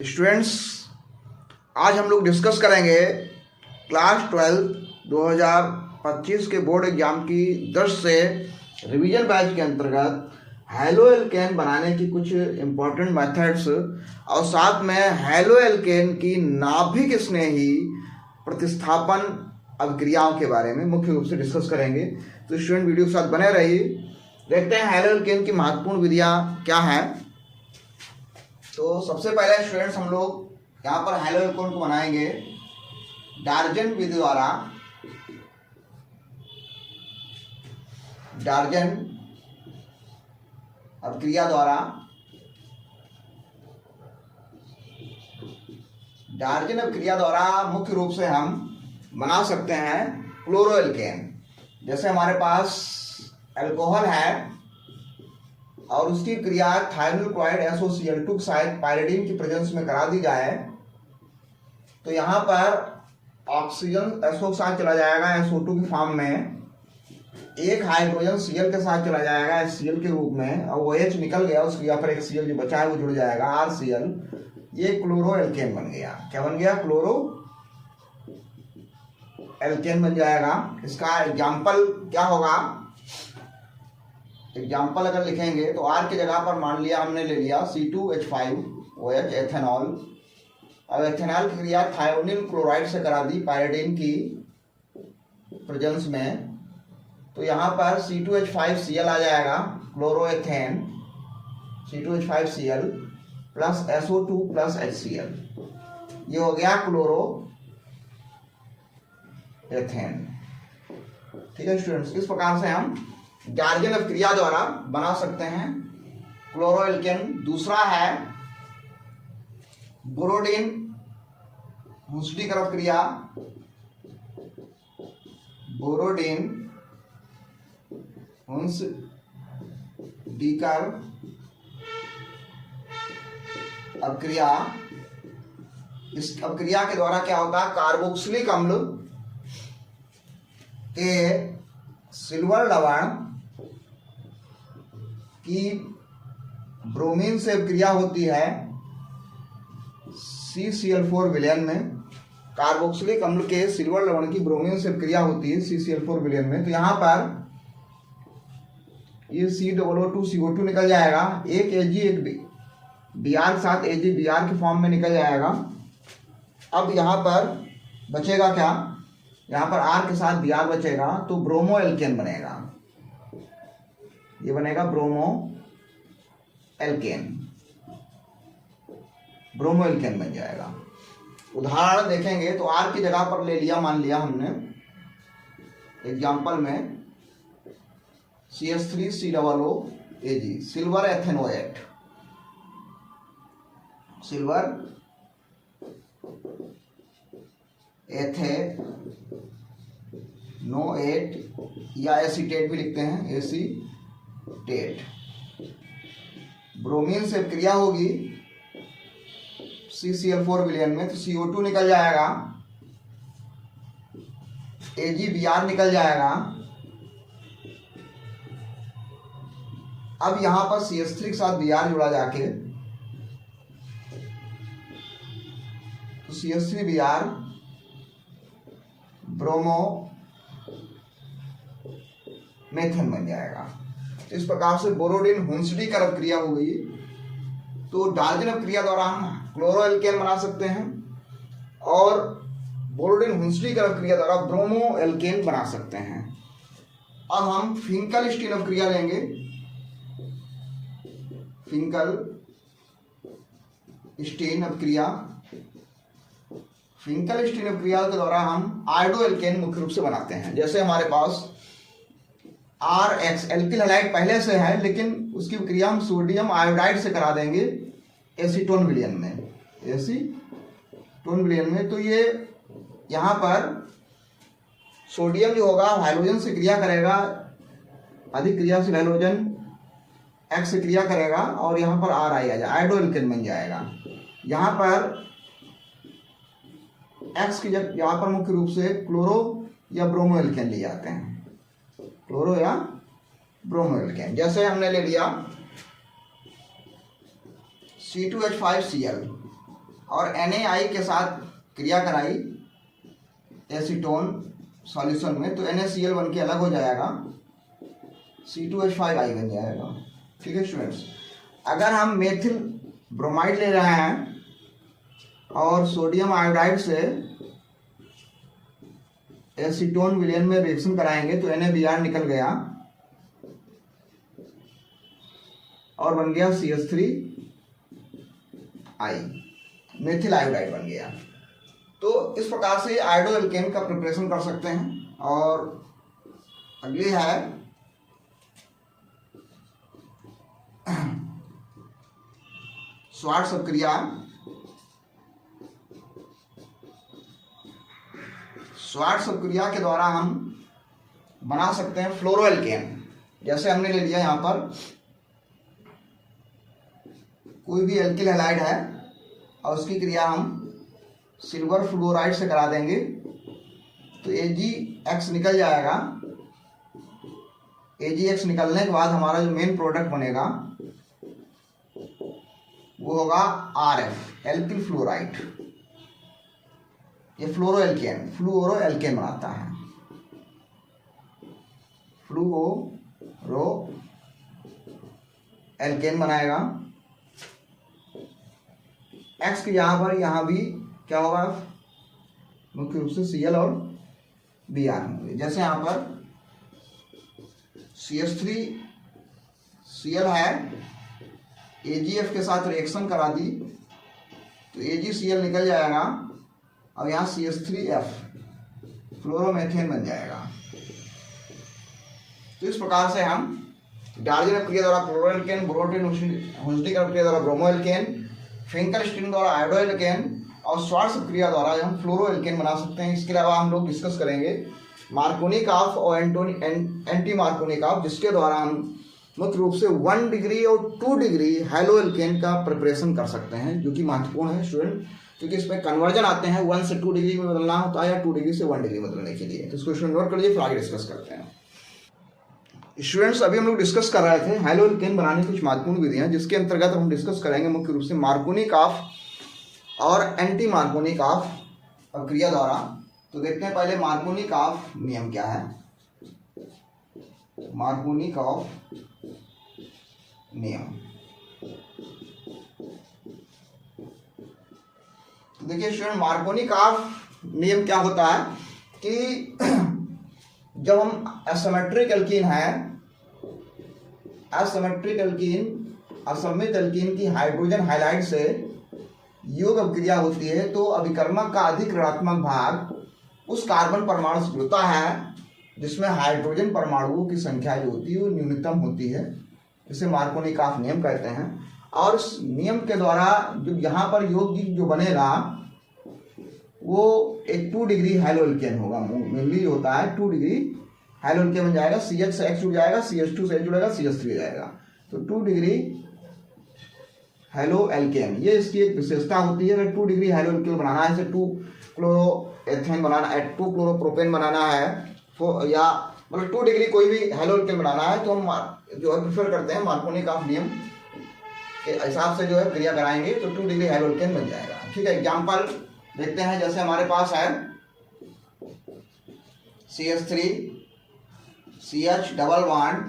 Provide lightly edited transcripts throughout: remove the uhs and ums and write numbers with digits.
Students, आज हम लोग डिस्कस करेंगे क्लास 12 2025 के बोर्ड एग्जाम की 10 से रिवीजन बैच के अंतर्गत हैलो एल्केन बनाने की कुछ इम्पोर्टेंट मेथड्स और साथ में हैलो एल्केन की नाभिक स्नेही प्रतिस्थापन अभिक्रियाओं के बारे में मुख्य रूप से डिस्कस करेंगे। तो स्टूडेंट वीडियो के साथ बने रहिए। देखते हैं हैलो एल्केन की महत्वपूर्ण विधियाँ क्या हैं। तो सबसे पहले स्टूडेंट्स हम लोग यहाँ पर हैलो एल्केन को बनाएंगे डार्जन विधि द्वारा। डार्जन अभिक्रिया द्वारा मुख्य रूप से हम बना सकते हैं क्लोरो एल्केन। जैसे हमारे पास अल्कोहल है और उसकी क्रिया थायरोल क्लोराइड SOCl2 के साथ पायरिडीन की प्रेजेंस में करा दी जाए तो यहाँ पर ऑक्सीजन SO के साथ चला जाएगा SO2 की फॉर्म में, एक हाइड्रोजन Cl के साथ चला जाएगा HCl के रूप में, और वो H निकल गया, उस क्रिया पर एक Cl जो बचा है वो जुड़ जाएगा RCl। ये क्लोरो एल्केन बन गया। क्या बन गया? क्लोरो एल्केन बन जाएगा। इसका एग्जाम्पल क्या होगा? एग्जाम्पल अगर लिखेंगे तो R की जगह पर मान लिया हमने ले लिया C2H5OH एथेनॉल। अब एथेनॉल की क्रिया थायोनिल क्लोराइड से करा दी पायरिडीन की प्रेजेंस में, तो यहाँ पर C2H5Cl आ जाएगा, chloroethane C2H5Cl plus SO2 plus HCl। ये हो गया क्लोरो एथेन। ठीक है स्टूडेंट्स, इस प्रकार से हम डार्जन अभिक्रिया द्वारा बना सकते हैं क्लोरो एल्केन। दूसरा है बोरोडिन हुंसडीकर अभिक्रिया। बोरोडिन हुंसडीकर अभिक्रिया। इस अभिक्रिया के द्वारा क्या होता है? कार्बोक्सिलिक अम्ल के सिल्वर लवण की ब्रोमीन से अभिक्रिया होती है CCl4 विलयन में। कार्बोक्सिलिक अम्ल के सिल्वर लवण की ब्रोमीन से अभिक्रिया होती है CCl4 विलयन में, तो यहाँ पर ये COO2CO2 निकल जाएगा, एक Ag एक Br के साथ AgBr की फॉर्म में निकल जाएगा। अब यहाँ पर बचेगा क्या? यहाँ पर R के साथ Br बचेगा, तो ब्रोमो एल्केन बनेगा। ये बनेगा ब्रोमो एल्केन। ब्रोमो एल्केन बन जाएगा। उदाहरण देखेंगे तो R की जगह पर ले लिया, मान लिया हमने एग्जाम्पल में CH3COOAg silver ethanoate. Silver ethanoate या एसीटेट भी लिखते हैं, एसीटेट। ब्रोमीन से क्रिया होगी CCl4 विलयन में, तो CO2 निकल जाएगा, AgBr निकल जाएगा। अब यहां पर CH3 के साथ Br जुड़ा जाके तो CH3Br ब्रोमो मेथन बन जाएगा। इस प्रकार से बोरोडिन हुंसडीकर अभिक्रिया हो गई। तो डार्जन अभिक्रिया द्वारा हम क्लोरो एल्केन बना सकते हैं और बोरोडिन हुंसडीकर अभिक्रिया द्वारा ब्रोमो एल्केन बना सकते हैं। अब हम फिंकल स्टीन अभिक्रिया लेंगे। फिंकल स्टीन अभिक्रिया। फिंकल स्टीन अभिक्रिया के द्वारा हम आयोडो एल्केन मुख्य रूप से बनाते हैं। जैसे हमारे पास RX एल्किल हैलाइड पहले से है, लेकिन उसकी क्रिया हम सोडियम आयोडाइड से करा देंगे एसीटोन विलयन में। एसीटोन विलयन में तो ये यहाँ पर सोडियम जो होगा हाइड्रोजन से क्रिया करेगा, अधिक क्रियाशील हाइड्रोजन X से क्रिया करेगा और यहाँ पर R आ जाएगा, आयोडो एल्केन बन जाएगा। यहाँ पर X की जगह यहाँ पर मुख्य रूप से क्लोरो या ब्रोमो एल्केन लिए जाते हैं, क्लोरो या ब्रोमो एल्केन। जैसे हमने ले लिया C2H5Cl और NaI के साथ क्रिया कराई एसीटोन सॉल्यूशन में, तो NaCl बन के अलग हो जाएगा, C2H5I बन जाएगा। ठीक है स्टूडेंट्स, अगर हम मेथिल ब्रोमाइड ले रहे हैं और सोडियम आयोडाइड से एसीटोन विलेन में रिएक्शन कराएंगे तो NaBr निकल गया और बन गया CH3I, मेथिल आयोडाइड बन गया। तो इस प्रकार से आयोडो एल्केन का प्रिपरेशन कर सकते हैं। और अगली है स्वार्ट्स अभिक्रिया। स्वार्ट्स अभिक्रिया के द्वारा हम बना सकते हैं फ्लोरोएल्केन। जैसे हमने ले लिया यहाँ पर कोई भी एल्किल हैलाइड है और उसकी क्रिया हम सिल्वर फ्लोराइड से करा देंगे तो AgX निकल जाएगा। AgX निकलने के बाद हमारा जो मेन प्रोडक्ट बनेगा वो होगा RF, एल्किल फ्लोराइड। ये फ्लोरोएल्केन बनाता है, फ्लोरोएल्केन बनाएगा। X के यहाँ भी क्या होगा, मुख्य रूप से Cl और Br होंगे। जैसे यहाँ पर CH3Cl है, AgF के साथ रिएक्शन करा दी तो AgCl निकल जाएगा और यहाँ CH3F फ्लोरोमेथेन बन जाएगा। तो इस प्रकार से हम डार्जन प्रक्रिया द्वारा फ्लोरोएल्केन, ब्रोटीन-हुज्निक प्रक्रिया द्वारा ब्रोमोएल्केन, फिंकलस्टीन द्वारा आयोडोएल्केन और स्वार्ट्स प्रक्रिया द्वारा हम फ्लोरोएल्केन बना सकते हैं। इसके अलावा हम लोग डिस्कस करेंगे मार्कोनिक ऑफ और एंटी मार्कोनिक ऑफ, जिसके द्वारा हम मुख्य रूप से 1 डिग्री और 2 डिग्री हैलोएल्केन का प्रिपरेशन कर सकते हैं, जो कि महत्वपूर्ण है स्टूडेंट, क्योंकि इसमें कन्वर्जन आते हैं 1 से 2 डिग्री में बदलना होता है या 2 डिग्री से 1 डिग्री बदलने के लिए। तो इसको स्टूडेंट नोट कर लीजिए, फिर आगे डिस्कस करते हैं। स्टूडेंट्स अभी हम लोग डिस्कस कर रहे थे हैलोएल्केन बनाने की कुछ महत्वपूर्ण विधियां, जिसके अंतर्गत हम डिस्कस करेंगे मुख्य रूप से मार्कोनिक ऑफ और एंटी मार्कोनिक ऑफ प्रक्रिया द्वारा। तो देखते हैं पहले मार्कोनिक ऑफ नियम क्या है। मार्कोनिक ऑफ नियम, तो देखिए स्टूडेंट, मार्कोनिक ऑफ नियम क्या होता है कि जब हम एसिमेट्रिक एल्कीन है, असममित एल्कीन की हाइड्रोजन हाइलाइड से योग अभिक्रिया होती है तो अभिकर्मक का अधिक ऋणात्मक भाग उस कार्बन परमाणु से जुड़ता है जिसमें हाइड्रोजन परमाणुओं की संख्या जो होती है वो न्यूनतम होती है, जिसे मार्कोनिक ऑफ नियम कहते हैं। और इस नियम के द्वारा जो यहाँ पर योग जो बनेगा वो एक 2 डिग्री हैलोएल्केन होगा, मेनली होता है 2 डिग्री हैलोएल्केन बन जाएगा। CH से X जुड़ जाएगा, CH2 से H जुड़ेगा, CH3 हो जाएगा, तो 2 डिग्री हेलोएल्केन, ये इसकी एक विशेषता होती है। अगर 2 डिग्री हेलोएल्केन बनाना है, जैसे 2 क्लोरोएथेन बनाना है, 2 क्लोरोप्रोपेन बनाना है, या मतलब 2 डिग्री कोई भी हेलोएल्केन बनाना है, तो हम जो है प्रेफर करते हैं मार्कोनिक ऑफ नियम के हिसाब से जो है क्रिया कराएंगे तो 2 डिग्री हेलोएल्केन बन जाएगा। ठीक है, एग्जाम्पल देखते हैं। जैसे हमारे पास है CH3 CH double bond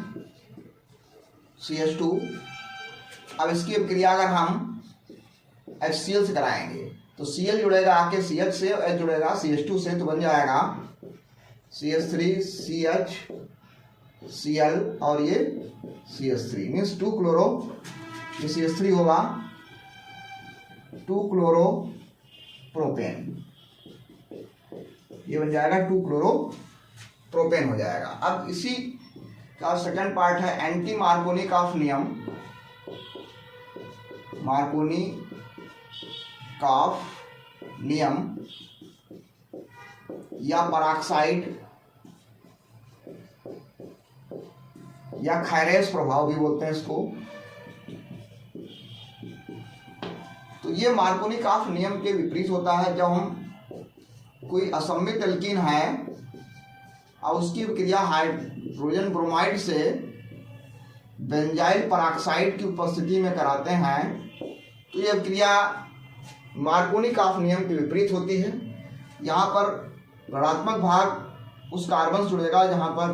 CH2। अब इसकी क्रिया अगर हम HCl से कराएंगे तो Cl जुड़ेगा आके CH से, H जुड़ेगा CH2 से, तो बन जाएगा CH3 CH Cl और ये CH3 मीन्स 2 क्लोरो, ये CH3 होगा 2 क्लोरो प्रोपेन, ये बन जाएगा 2 क्लोरो प्रोपेन हो जाएगा। अब इसी का सेकंड पार्ट है एंटी मार्कोनिक ऑफ नियम। मार्कोनिक ऑफ नियम या पराक्साइड या खैरेस प्रभाव भी बोलते हैं इसको। तो ये मार्कोनिक ऑफ नियम के विपरीत होता है। जब हम कोई असममित एल्कीन है और उसकी क्रिया हाइड्रोजन ब्रोमाइड से बेंजाइल पराक्साइड की उपस्थिति में कराते हैं तो यह क्रिया मार्कोनी काफ नियम के विपरीत होती है। यहाँ पर ऋणात्मक भाग उस कार्बन से जुड़ेगा जहाँ पर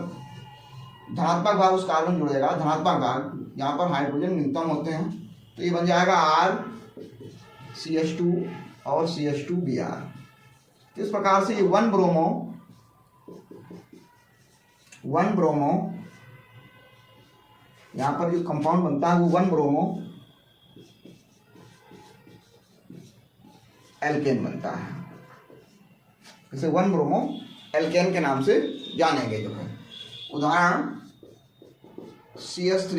धनात्मक भाग उस कार्बन जुड़ेगा, धनात्मक भाग यहाँ पर हाइड्रोजन न्यूनतम होते हैं। तो ये बन जाएगा RCH2 और CH2Br। इस प्रकार से ये 1 ब्रोमो यहाँ पर जो कंपाउंड बनता है वो 1 ब्रोमो एल्केन बनता है। इसे 1 ब्रोमो एल्केन के नाम से जानेंगे जो है। उदाहरण CH3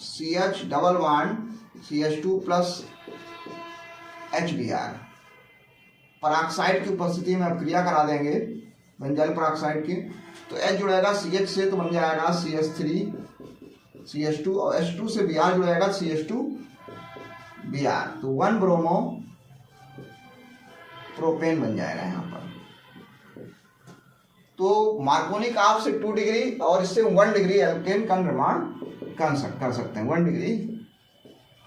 CH double bond CH2 plus HBr। Peroxide की उपस्थिति में अब क्रिया करा देंगे बेंजाइल पराक्साइड की, तो H जुड़ेगा CH से तो बन जाएगा CH3 CH2 और H2 से Br जुड़ेगा CH2Br। तो 1 ब्रोमो प्रोपेन बन जाएगा यहाँ पर। तो मार्कोनी काफ से 2 डिग्री और इससे 1 डिग्री एल्केन का निर्माण कर सकते हैं। 1 डिग्री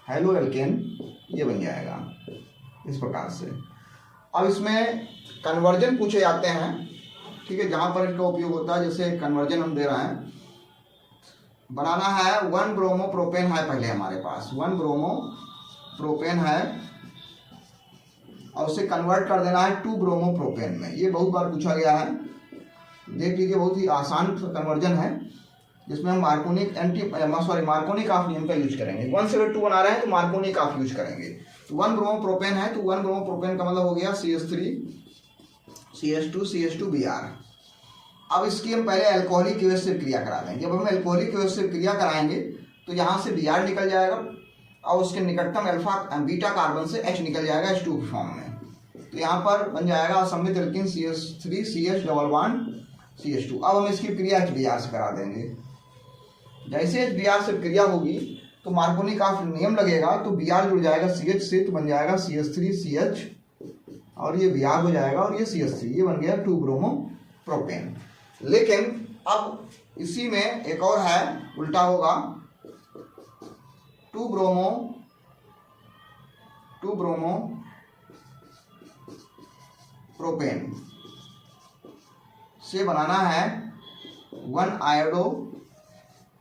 हैलो एल्केन ये बन जाएगा इस प्रकार से। अब इसमें कन्वर्जन पूछे जाते हैं, ठीक है, जहाँ पर इसका उपयोग होता है। जैसे कन्वर्जन हम दे रहे हैं, बनाना है 1 ब्रोमो प्रोपेन है, पहले हमारे पास 1 ब्रोमो प्रोपेन है और उसे कन्वर्ट कर देना है 2 ब्रोमो प्रोपेन में। ये बहुत बार पूछा गया है, देख लीजिए, बहुत ही आसान कन्वर्जन है जिसमें हम मार्कोनिक काफ नियम का यूज करेंगे। 1 से 2 बना रहे हैं तो मार्कोनी काफ यूज करेंगे। तो 1 ब्रोमो प्रोपेन है तो 1 ब्रोमो प्रोपेन का मतलब हो गया CH3 CH2 CH2Br। अब इसकी हम पहले अल्कोहलिक केवल से क्रिया करा देंगे। जब हम अल्कोहलिक केवल से क्रिया कराएंगे तो यहाँ से Br निकल जाएगा और उसके निकटतम बीटा कार्बन से H निकल जाएगा H2 के फॉर्म में। तो यहाँ पर बन जाएगा असम्मित alkene CH3 CH double bond CH2। अब हम इसकी क्रिया HBr से करा देंगे। जैसे HBr से क्रिया होगी तो मार्कोनी का नियम लगेगा, तो Br जुड़ जाएगा CH से तो बन जाएगा CH3 CH और ये Br हो जाएगा और ये CH3, ये बन गया 2 ब्रोमो प्रोपेन। लेकिन अब इसी में एक और है, उल्टा होगा 2 ब्रोमो प्रोपेन से बनाना है 1 आयोडो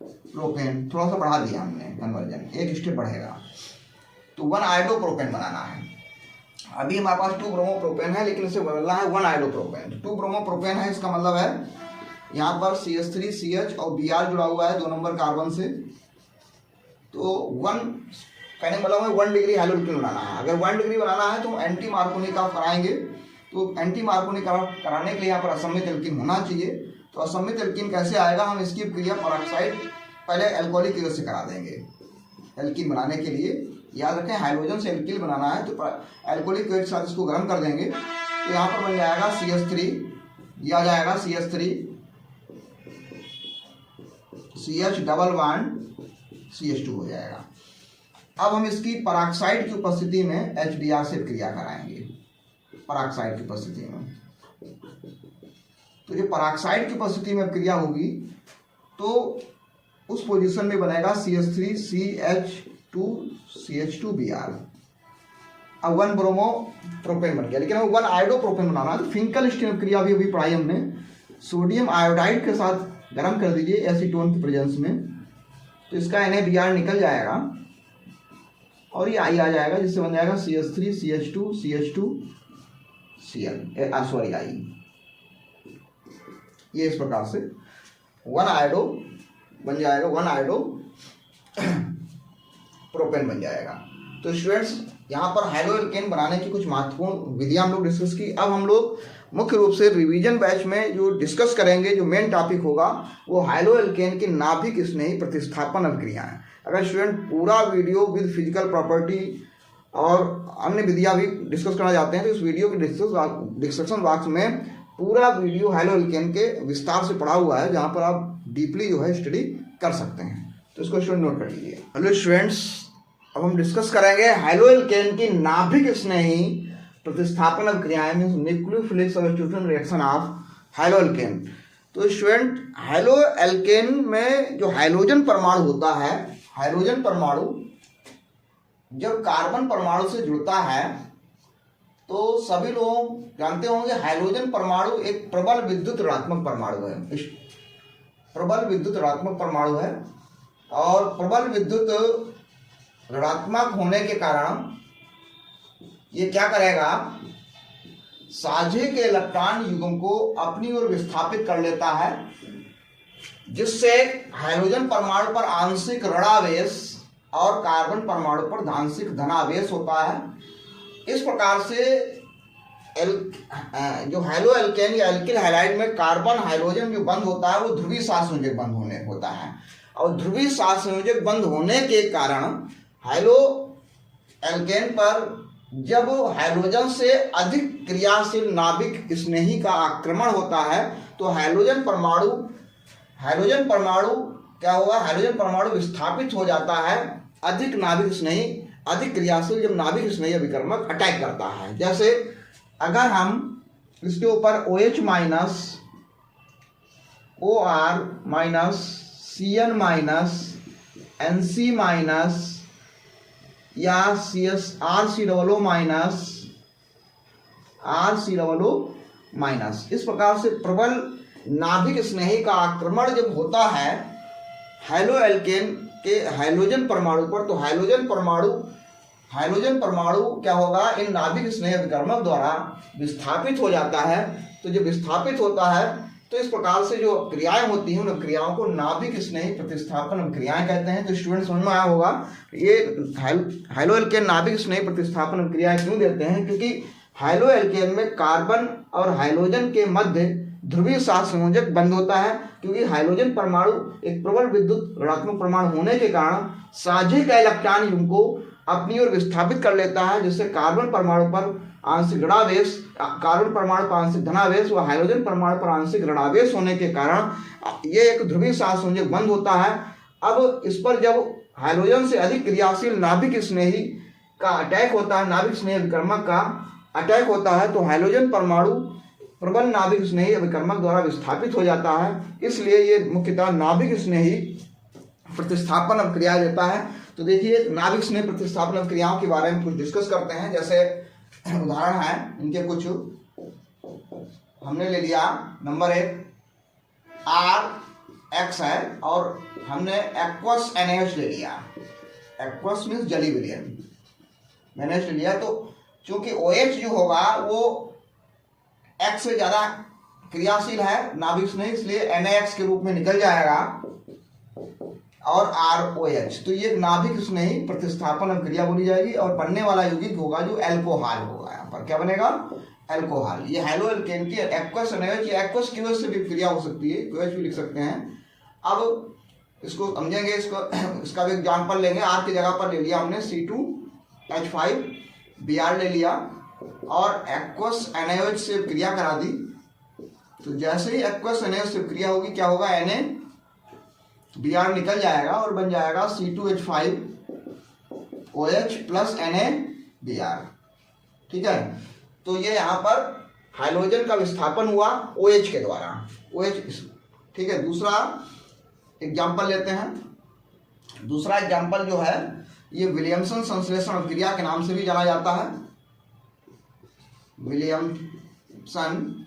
प्रोपेन। थोड़ा सा बढ़ा दिया हमने कन्वर्जन, एक स्टेप बढ़ेगा, तो 1 आयोडो प्रोपेन बनाना है। अभी हमारे पास 2 ब्रोमो प्रोपेन है लेकिन इसे बदलना है 1 आयोडो प्रोपेन। 2 ब्रोमो प्रोपेन है, इसका मतलब है यहाँ पर CH3 CH और Br जुड़ा हुआ है 2 नंबर कार्बन से। तो 1 कहने का मतलब है 1 डिग्री हैलो एल्केन बनाना है। अगर 1 डिग्री बनाना है तो एंटी मार्कोनी काफ कराएंगे। तो एंटी मार्कोनी काफ कराने के लिए यहाँ पर असम्मित एल्कीन होना चाहिए। तो असम्मित एल्कीन कैसे आएगा, हम इसकी क्रिया पराक्साइड पहले अल्कोहलिक केवल से करा देंगे। एल्कीन बनाने के लिए याद रखें हाइड्रोजन से एल्कीन बनाना है तो अल्कोहलिक केवल के साथ इसको गर्म कर देंगे। तो यहाँ पर बन जाएगा CH3, यह आ जाएगा CH3 CH double bond CH2 हो जाएगा। अब हम इसकी पराक्साइड की उपस्थिति में HBr से क्रिया कराएंगे। पराक्साइड की उपस्थिति में, तो जो पराक्साइड की उपस्थिति में क्रिया होगी तो उस पोजीशन में बनेगा CH3 CH2 CH2Br। अब 1 ब्रोमो प्रोपेन बन गया। लेकिन अब 1 आयोडो प्रोपेन बनाना है तो फिंकलस्टीन क्रिया भी अभी पढ़ाई हमने। सोडियम आयोडाइड के साथ गर्म कर दीजिए एसीटोन की प्रेजेंस में, तो इसका NaBr निकल जाएगा और ये I आ जाएगा, जिससे बन जाएगा CH3 CH2 CH2Cl I। ये इस प्रकार से 1 आयोडो बन जाएगा, 1 आयोडो प्रोपेन बन जाएगा। तो स्टूडेंट्स, यहाँ पर हैलो एल्केन बनाने की कुछ महत्वपूर्ण विधियां हम लोग डिस्कस की। अब हम लोग मुख्य रूप से रिवीजन बैच में जो डिस्कस करेंगे, जो मेन टॉपिक होगा वो हैलो एल्केन की नाभिक स्नेही प्रतिस्थापन अभिक्रियाएं। अगर स्टूडेंट पूरा वीडियो विद फिजिकल प्रॉपर्टी और अन्य विधियां भी डिस्कस करना चाहते हैं तो इस वीडियो के डिस्क्रिप्शन बॉक्स में पूरा वीडियो हैलो एल्केन के विस्तार से पढ़ा हुआ है, जहाँ पर आप डीपली जो है स्टडी कर सकते हैं। तो इसको स्टूडेंट नोट कर लीजिए। हेलो स्टूडेंट्स, अब हम डिस्कस करेंगे हैलो एल्केन की नाभिक स्नेही प्रतिस्थापन अभिक्रियाएं, means nucleophilic substitution reaction of haloalkane. तो स्टूडेंट, हैलो एल्केन में जो हाइड्रोजन परमाणु होता है, हाइड्रोजन परमाणु जब कार्बन परमाणु से जुड़ता है तो सभी लोग जानते होंगे हाइड्रोजन परमाणु एक प्रबल विद्युत ऋणात्मक परमाणु है, प्रबल विद्युत ऋणात्मक परमाणु है। और प्रबल विद्युत ऋणात्मक होने के कारण ये क्या करेगा, साझे के इलेक्ट्रॉन युग्म को अपनी ओर विस्थापित कर लेता है, जिससे हाइड्रोजन परमाणु पर आंशिक ऋणावेश और कार्बन परमाणु पर आंशिक धनावेश होता है। इस प्रकार से जो हैलो एल्केन या एल्किल हैलाइड में कार्बन हाइड्रोजन जो बंद होता है वो ध्रुवीय सात संयोजक बंद होने होता है। और ध्रुवीय सात संयोजक बंद होने के कारण हैलो एल्केन पर जब हाइड्रोजन से अधिक क्रियाशील नाभिक स्नेही का आक्रमण होता है तो हाइड्रोजन परमाणु क्या होगा, हाइड्रोजन परमाणु विस्थापित हो जाता है अधिक नाभिक स्नेही, अधिक क्रियाशील जब नाभिक स्नेही अभिकर्मक अटैक करता है। जैसे अगर हम इसके ऊपर OH minus OR minus CN minus NC minus या RCOO माइनस RCOO माइनस, इस प्रकार से प्रबल नाभिक स्नेही का आक्रमण जब होता है हैलो एल्केन के हाइड्रोजन परमाणु पर, तो हाइड्रोजन परमाणु क्या होगा, इन नाभिक स्नेही अभिकर्मक द्वारा विस्थापित हो जाता है। तो जब विस्थापित होता है तो इस प्रकार से जो क्रियाएं होती हैं उन क्रियाओं को नाभिक स्नेही प्रतिस्थापन क्रियाएं कहते हैं। तो स्टूडेंट समझ में आया होगा ये हैलो एल्केन नाभिक स्नेही प्रतिस्थापन क्रियाएं क्यों देते हैं, क्योंकि हैलो एल्केन में कार्बन और हाइड्रोजन के मध्य ध्रुवीय सात संयोजक बंद होता है, क्योंकि हाइड्रोजन परमाणु एक प्रबल विद्युत ऋणात्मक परमाणु होने के कारण साझे का इलेक्ट्रॉन युग्म को अपनी ओर विस्थापित कर लेता है, जिससे कार्बन परमाणु पर आंशिक ऋणावेश, कार्बन परमाणु पर आंशिक धनावेश व हाइड्रोजन परमाणु पर आंशिक ऋणावेश होने के कारण ये एक ध्रुवीय सात संयोजक बंद होता है। अब इस पर जब हाइड्रोजन से अधिक क्रियाशील नाभिक स्नेही का अटैक होता है, नाभिक स्नेही अभिकर्मक का अटैक होता है, तो हाइड्रोजन परमाणु प्रबल नाभिक स्नेही अभिकर्मक द्वारा विस्थापित हो जाता है। इसलिए ये मुख्यतः नाभिक स्नेही प्रतिस्थापन अभिक्रिया देता है। तो देखिए नाभिक स्नेही प्रतिस्थापन अभिक्रियाओं के बारे में कुछ डिस्कस करते हैं। जैसे उदाहरण है इनके कुछ, हमने ले लिया नंबर 1 RX है और हमने एक्वस NaH ले लिया, एक्वस मीन्स जली विलयन मैंने ले लिया। तो चूंकि OH जो होगा वो X से ज़्यादा क्रियाशील है नाभिक स्नेही, इसलिए NaX के रूप में निकल जाएगा और ROH, तो ये नाभिक स्नेही प्रतिस्थापन अभिक्रिया बोली जाएगी। और बनने वाला यौगिक होगा जो एल्कोहल होगा, यहाँ पर क्या बनेगा, एल्कोहल। ये हैलो एल्केन की एक्वस NaOH या एक्वस QH से भी क्रिया हो सकती है, QH भी लिख सकते हैं। अब इसको समझेंगे, इसका भी एग्जाम्पल लेंगे। R की जगह पर ले लिया हमने C2H5Br ले लिया और एक्वस NaOH से क्रिया करा दी। तो जैसे ही एक्वस NaOH से क्रिया होगी क्या होगा, NaBr निकल जाएगा और बन जाएगा C2H5OH प्लस NaBr। ठीक है, तो ये यहाँ पर हाइड्रोजन का विस्थापन हुआ OH के द्वारा, OH। ठीक है, दूसरा एग्जाम्पल लेते हैं। दूसरा एग्जाम्पल जो है ये विलियमसन संश्लेषण अभिक्रिया के नाम से भी जाना जाता है। विलियमसन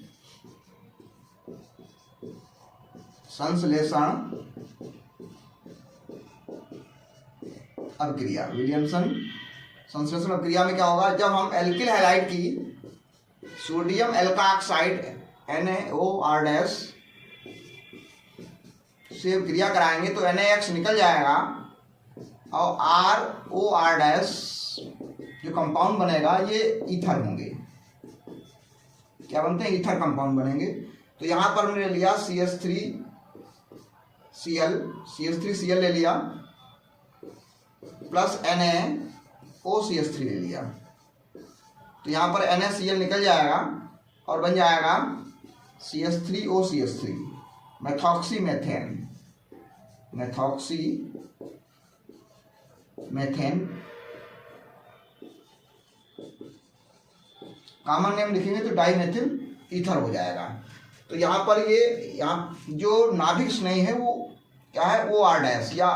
संश्लेषण अभिक्रिया, विलियमसन संश्लेषण अभिक्रिया में क्या होगा, जब हम एल्किल हैलाइड की सोडियम एल्काऑक्साइड NaOR- से क्रिया कराएंगे तो NaX निकल जाएगा और ROR- जो कंपाउंड बनेगा ये ईथर होंगे, क्या बनते हैं, ईथर कंपाउंड बनेंगे। तो यहाँ पर हमने लिया CH3Cl ले लिया प्लस NaOCH3 ले लिया। तो यहाँ पर NaCl निकल जाएगा और बन जाएगा CH3OCH3 मेथॉक्सीमेथेन। कॉमन नेम लिखेंगे तो डाइमेथिल ईथर हो जाएगा। तो यहाँ पर यहाँ जो नाभिक स्नेही है वो क्या है, OR- या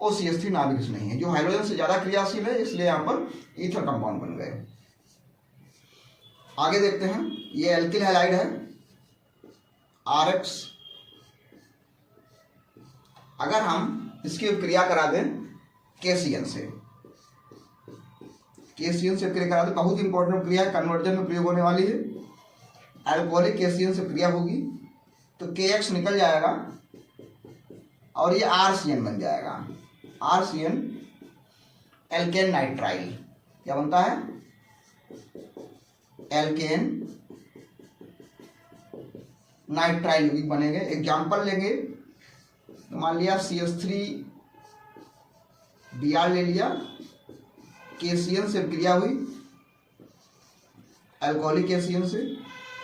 OCH3 नाभिक नहीं है, जो हाइड्रोजन से ज्यादा क्रियाशील है, इसलिए यहाँ पर ईथर कंपाउंड बन गए। आगे देखते हैं, ये एल्किल हैलाइड है RX। अगर हम इसकी क्रिया करा दें KCN से, KCN से क्रिया करा दें, बहुत इंपॉर्टेंट क्रिया, कन्वर्जन में प्रयोग होने वाली है। अल्कोहलिक KCN से क्रिया होगी तो KX निकल जाएगा और ये RCN बन जाएगा। RCN एल्केन नाइट्राइल क्या बनता है? एल्केन नाइट्राइल यौगिक बनेंगे। एग्जाम्पल लेंगे तो मान लिया CH3Br ले लिया, KCN से क्रिया हुई अल्कोहलिक KCN से,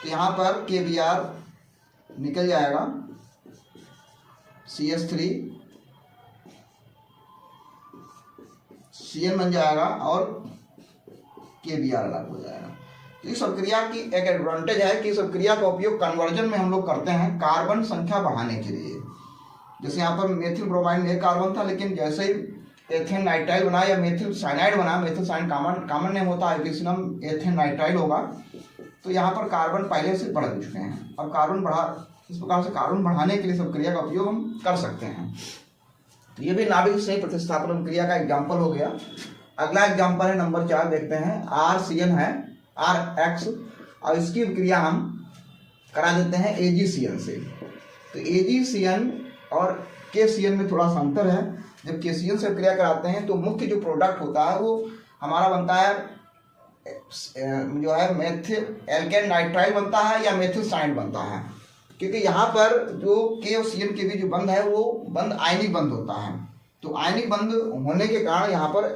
तो यहाँ पर KBr निकल जाएगा, CH3CN बन जाएगा और KBr अलग हो जाएगा। तो इस सब क्रिया की एक एडवांटेज है कि सब क्रिया का उपयोग कन्वर्जन में हम लोग करते हैं कार्बन संख्या बढ़ाने के लिए। जैसे यहाँ पर मेथिल ब्रोमाइड में एक कार्बन था, लेकिन जैसे ही एथेन नाइट्राइल बना या मेथिल साइनाइड बना, मेथिल साइन कॉमन नेम होता है, एपिसिनम एथेन नाइट्राइल होगा, तो यहाँ पर कार्बन पहले से बढ़ चुके हैं। अब कार्बन बढ़ा, इस प्रकार से कार्बन बढ़ाने के लिए सब क्रिया का उपयोग हम कर सकते हैं। तो ये भी नाभिक स्नेह प्रतिस्थापन क्रिया का एग्जाम्पल हो गया। अगला एग्जाम्पल है नंबर 4, देखते हैं। RCN है RX, और इसकी क्रिया हम करा देते हैं AgCN से। तो AgCN और KCN में थोड़ा सा अंतर है। जब KCN से क्रिया कराते हैं तो मुख्य जो प्रोडक्ट होता है वो हमारा बनता है जो है मेथिल एल्केन नाइट्राइल बनता है या मेथिल साइनाइड बनता है, क्योंकि यहाँ पर जो K और CN के बीच जो बंध है वो बंध आयनिक बंध होता है। तो आयनिक बंध होने के कारण यहाँ पर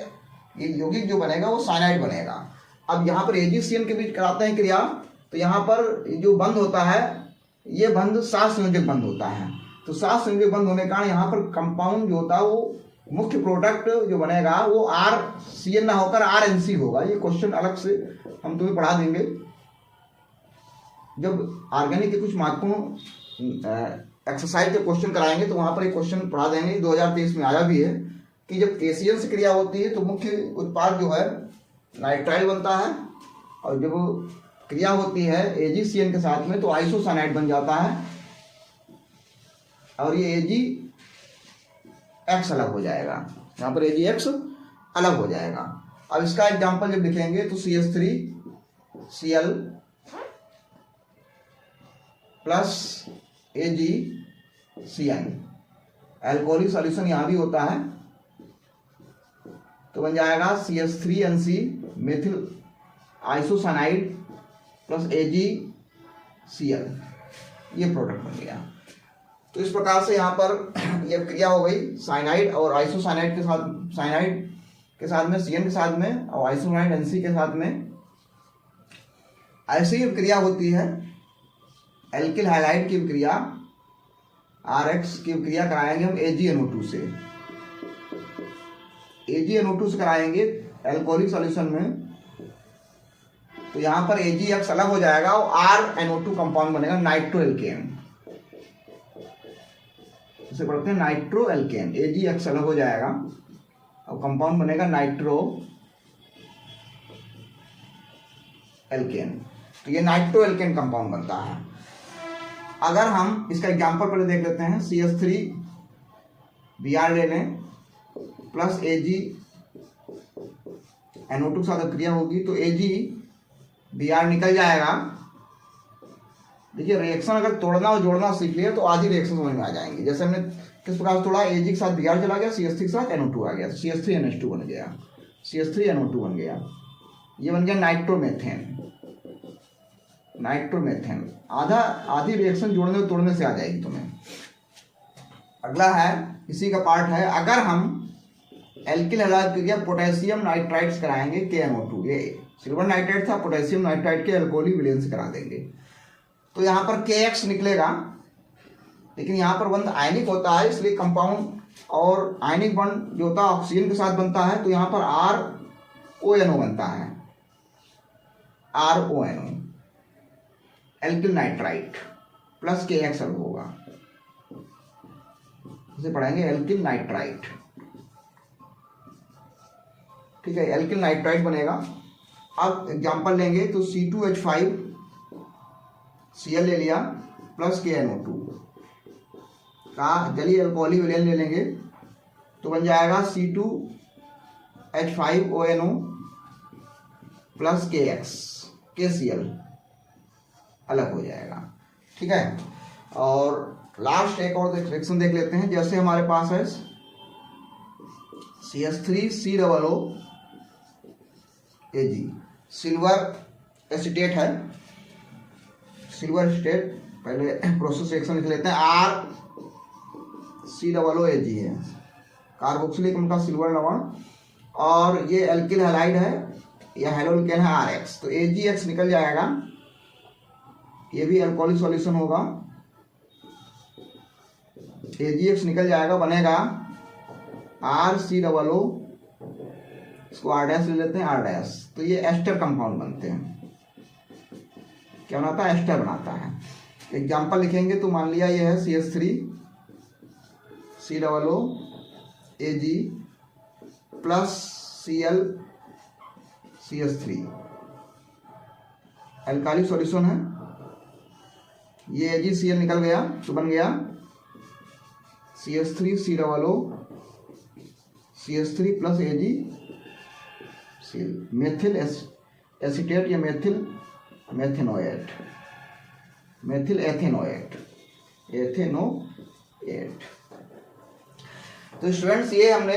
ये यौगिक जो बनेगा वो साइनाइड बनेगा। अब यहाँ पर AgCN के बीच कराते हैं क्रिया, तो यहाँ पर जो बंध होता है ये बंध सात संयोजक बंध होता है। तो सात संयोजक बंध होने के कारण यहाँ पर कंपाउंड जो होता है वो मुख्य प्रोडक्ट जो बनेगा वो RCN ना होकर RNC होगा। ये क्वेश्चन अलग से हम तुम्हें पढ़ा देंगे जब ऑर्गेनिक के कुछ महत्वपूर्ण एक्सरसाइज के क्वेश्चन कराएंगे, तो वहाँ पर एक क्वेश्चन पढ़ा देंगे। 2023 में आया भी है कि जब KCN से क्रिया होती है तो मुख्य उत्पाद जो है नाइट्राइल बनता है, और जब क्रिया होती है AgCN के साथ में तो आइसोसाइनाइड बन जाता है, और ये AgX अलग हो जाएगा। यहाँ पर AgX अलग हो जाएगा। अब इसका एग्जाम्पल जब लिखेंगे तो CH3Cl plus AgCN, alcoholic solution यहाँ भी होता है, तो बन जाएगा CH3NC methyl isocyanide plus AgCl, ये प्रोडक्ट बन गया। तो इस प्रकार से यहाँ पर यह क्रिया हो गई साइनाइड और आइसोसाइनाइड के साथ, साइनाइड के साथ में CN के साथ में और आइसोसाइनाइड NC के साथ में। ऐसी ही क्रिया होती है एल्किल हैलाइड की क्रिया RX की क्रिया कराएंगे हम AgNO2 से। AgNO2 से कराएंगे एल्कोहलिक सॉल्यूशन में, तो यहाँ पर AgX अलग हो जाएगा और RNO2 कंपाउंड बनेगा नाइट्रो एल्केन। इसे पढ़ते हैं नाइट्रो एल्केन। AgX अलग हो जाएगा और कंपाउंड बनेगा नाइट्रो एल्केन। तो ये नाइट्रो एल्केन कंपाउंड बनता है। अगर हम इसका एग्जांपल पहले देख लेते हैं, CH3Br ले लें प्लस AgNO2 के साथ क्रिया होगी तो AgBr निकल जाएगा। देखिए रिएक्शन अगर तोड़ना और जोड़ना सीख लिए तो आधी रिएक्शन समझ में आ जाएंगे। जैसे हमने किस प्रकार से तोड़ा, Ag के साथ Br चला गया, CH3 के साथ NO2 आ गया, तो CH3NH2 बन गया, CH3NO2 बन गया। ये बन गया नाइट्रोमेथेन। नाइट्रोमेथेन आधी रिएक्शन जोड़ने और तोड़ने से आ जाएगी तुम्हें। अगला है, इसी का पार्ट है, अगर हम एल्किल हैलाइड क्रिया पोटेशियम नाइट्राइड्स कराएंगे KNO2, ये सिल्वर नाइट्राइड था, पोटेशियम नाइट्राइड के अल्कोहलिक विलयन से करा देंगे, तो यहाँ पर KX निकलेगा, लेकिन यहाँ पर बंध आयनिक होता है, इसलिए कंपाउंड और आयनिक बंध जो होता है ऑक्सीजन के साथ बनता है, तो यहाँ पर RONO बनता है, RONO alkyl nitrite plus KX अलग होगा, इसे पढ़ेंगे एल्किल नाइट्राइट। ठीक है, एल्किल नाइट्राइड बनेगा। अब एग्जाम्पल लेंगे तो C2H5 Cl ले लिया प्लस KNO2 का जलीय अल्कोहली विलयन ले लेंगे तो बन जाएगा C2H5ONO प्लस KCl अलग हो जाएगा। ठीक है, और लास्ट एक और रिएक्शन देख लेते हैं। जैसे हमारे पास है CH3COOAG सिल्वर एसीटेट है, सिल्वर एसीटेट, पहले प्रोसेस रिएक्शन लिख लेते हैं। RCOOAG है, कार्बोक्सिलिक अम्ल का सिल्वर लवण, और ये एल्किल हैलाइड है या हैलोएल्केन है RX, तो AgX निकल जाएगा, ये भी अल्कोहलिक सॉल्यूशन होगा, AgX निकल जाएगा, बनेगा RCOO, इसको R' ले लेते हैं R', तो ये एस्टर कंपाउंड बनते हैं। क्या बनाता है? एस्टर बनाता है। एग्जाम्पल लिखेंगे तो मान लिया ये है CH3COOAG प्लस ClCH3 एल्कालिक सॉल्यूशन है, ये AgCl निकल गया तो बन गया CH3COOCH3 plus AgCl methyl acetate या मेथिल एथेनोएट। तो स्टूडेंट्स, ये हमने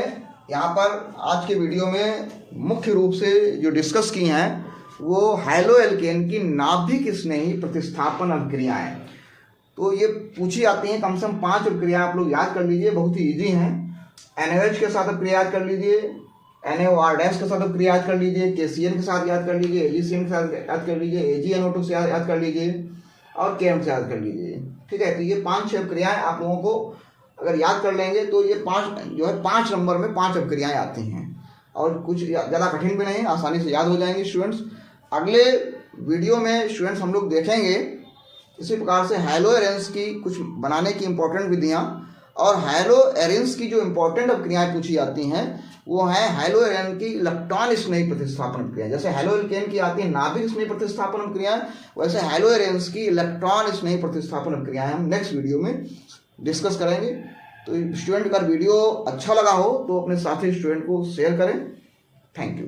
यहाँ पर आज के वीडियो में मुख्य रूप से जो डिस्कस की हैं वो हैलोएल्केन की नाभिक स्नेही प्रतिस्थापन अभिक्रियाएं। तो ये पूछी जाती हैं, कम से कम 5 अभिक्रियाएं आप लोग याद कर लीजिए, बहुत ही ईजी हैं। NaOH के साथ अभिक्रिया याद कर लीजिए, NaOR' के साथ अभिक्रिया याद कर लीजिए, KCl के साथ याद कर लीजिए, AgCl के साथ याद कर लीजिए, AgNO2 से याद कर लीजिए और Km से याद कर लीजिए। ठीक है, तो ये 5-6 अभिक्रियाएं आप लोगों को अगर याद कर लेंगे तो ये 5 नंबर में 5 अभिक्रियाएं आती हैं और कुछ ज़्यादा कठिन भी नहीं, आसानी से याद हो जाएंगे स्टूडेंट्स। अगले वीडियो में स्टूडेंट्स हम लोग देखेंगे इसी प्रकार से हैलोएरेंस की कुछ बनाने की इंपॉर्टेंट विधियां, और हैलोएरेंस की जो इंपॉर्टेंट अभिक्रियाएं पूछी जाती हैं वो है हैलोएरेन की इलेक्ट्रॉन स्नेही प्रतिस्थापन अभिक्रिया। जैसे हैलोएल्केन की आती है नाभिक स्नेही प्रतिस्थापन अभिक्रियाएं, वैसे हैलोएरेंस की इलेक्ट्रॉन स्नेही प्रतिस्थापन अभिक्रियाएं हम नेक्स्ट वीडियो में डिस्कस करेंगे। तो स्टूडेंट अगर वीडियो अच्छा लगा हो तो अपने साथी स्टूडेंट को शेयर करें। Thank you.